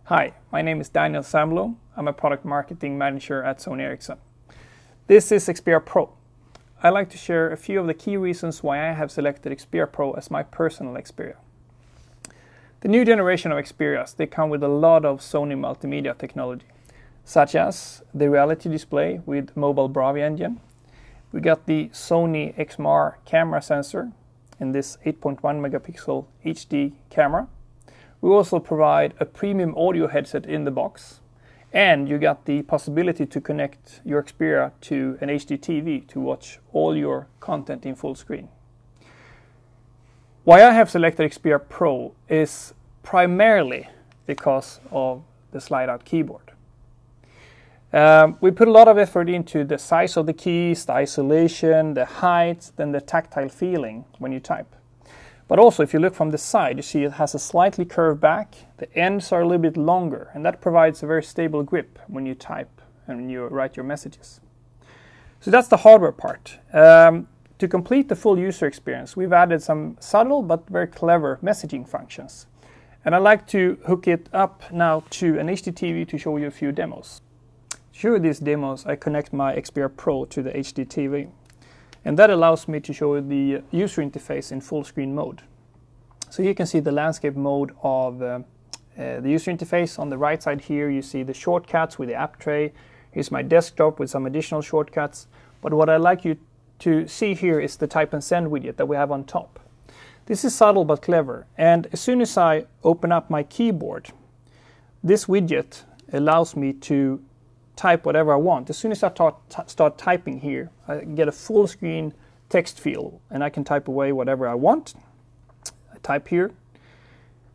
Hi, my name is Daniel Samlo. I'm a product marketing manager at Sony Ericsson. This is Xperia Pro. I'd like to share a few of the key reasons why I have selected Xperia Pro as my personal Xperia. The new generation of Xperias, they come with a lot of Sony multimedia technology, such as the reality display with mobile Bravi engine. We got the Sony XMR camera sensor in this 8.1 megapixel HD camera. We also provide a premium audio headset in the box, and you got the possibility to connect your Xperia to an HD TV to watch all your content in full screen. Why I have selected Xperia Pro is primarily because of the slide-out keyboard. We put a lot of effort into the size of the keys, the isolation, the height, then the tactile feeling when you type. But also, if you look from the side, you see it has a slightly curved back. The ends are a little bit longer, and that provides a very stable grip when you type and when you write your messages. So that's the hardware part. To complete the full user experience, we've added some subtle but very clever messaging functions. And I'd like to hook it up now to an HD TV to show you a few demos. To show you these demos, I connect my Xperia Pro to the HD TV. And that allows me to show the user interface in full screen mode. So you can see the landscape mode of the user interface. On the right side here you see the shortcuts with the app tray. Here's my desktop with some additional shortcuts. But what I'd like you to see here is the type and send widget that we have on top. This is subtle but clever. And as soon as I open up my keyboard, this widget allows me to type whatever I want. As soon as I start typing here, I get a full screen text field and I can type away whatever I want. I type here.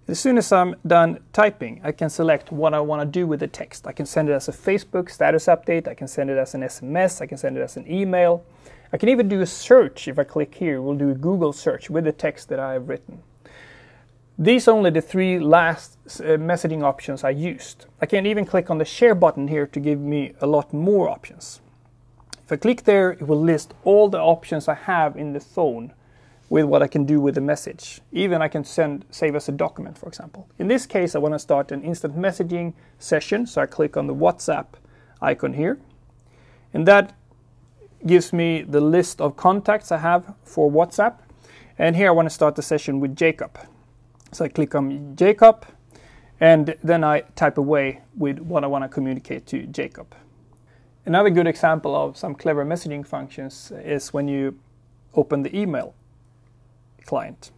As soon as I'm done typing, I can select what I want to do with the text. I can send it as a Facebook status update, I can send it as an SMS, I can send it as an email. I can even do a search. If I click here, we'll do a Google search with the text that I have written. These are only the three last messaging options I used. I can even click on the share button here to give me a lot more options. If I click there, it will list all the options I have in the phone with what I can do with the message. Even I can save as a document, for example. In this case, I want to start an instant messaging session, so I click on the WhatsApp icon here. And that gives me the list of contacts I have for WhatsApp. And here I want to start the session with Jacob. So I click on Jacob, and then I type away with what I want to communicate to Jacob. Another good example of some clever messaging functions is when you open the email client.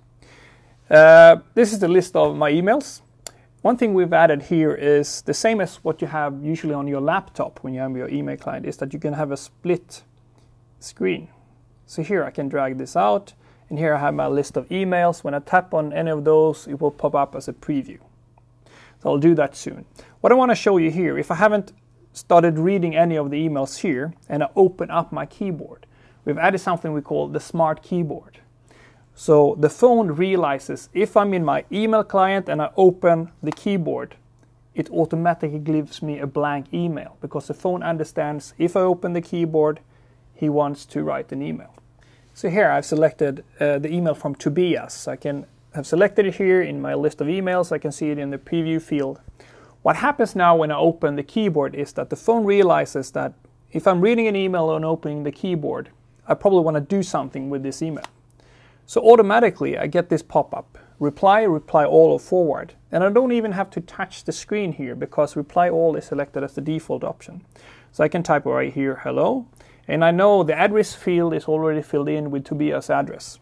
This is the list of my emails. One thing we've added here is the same as what you have usually on your laptop when you have your email client, is that you can have a split screen. So here I can drag this out. And here I have my list of emails. When I tap on any of those, it will pop up as a preview. So I'll do that soon. What I want to show you here, if I haven't started reading any of the emails here, and I open up my keyboard, we've added something we call the smart keyboard. So the phone realizes if I'm in my email client and I open the keyboard, it automatically gives me a blank email, because the phone understands if I open the keyboard, he wants to write an email. So here I've selected the email from Tobias. I can have selected it here in my list of emails. I can see it in the preview field. What happens now when I open the keyboard is that the phone realizes that if I'm reading an email and opening the keyboard, I probably want to do something with this email. So automatically I get this pop-up, reply all or forward. And I don't even have to touch the screen here, because reply all is selected as the default option. So I can type right here, hello. And I know the address field is already filled in with Tobias' address.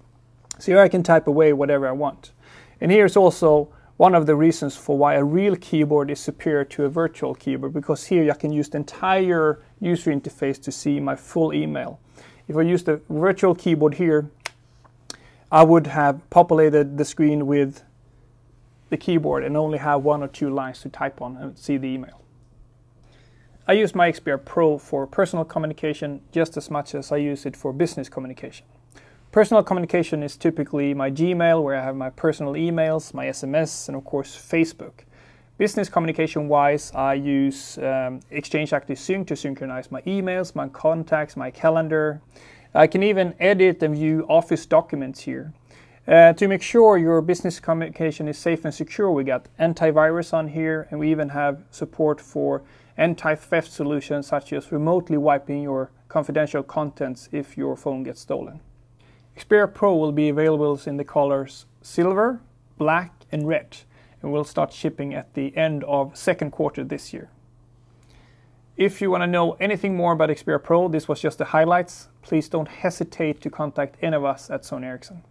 So here I can type away whatever I want. And here's also one of the reasons for why a real keyboard is superior to a virtual keyboard, because here I can use the entire user interface to see my full email. If I use the virtual keyboard here, I would have populated the screen with the keyboard and only have one or two lines to type on and see the email. I use my Xperia Pro for personal communication just as much as I use it for business communication. Personal communication is typically my Gmail, where I have my personal emails, my SMS, and of course Facebook. Business communication-wise, I use Exchange Active Sync to synchronize my emails, my contacts, my calendar. I can even edit and view Office documents here. To make sure your business communication is safe and secure, we got antivirus on here, and we even have support for anti-theft solutions such as remotely wiping your confidential contents if your phone gets stolen. Xperia Pro will be available in the colors silver, black and red, and will start shipping at the end of second quarter this year. If you want to know anything more about Xperia Pro, this was just the highlights. Please don't hesitate to contact any of us at Sony Ericsson.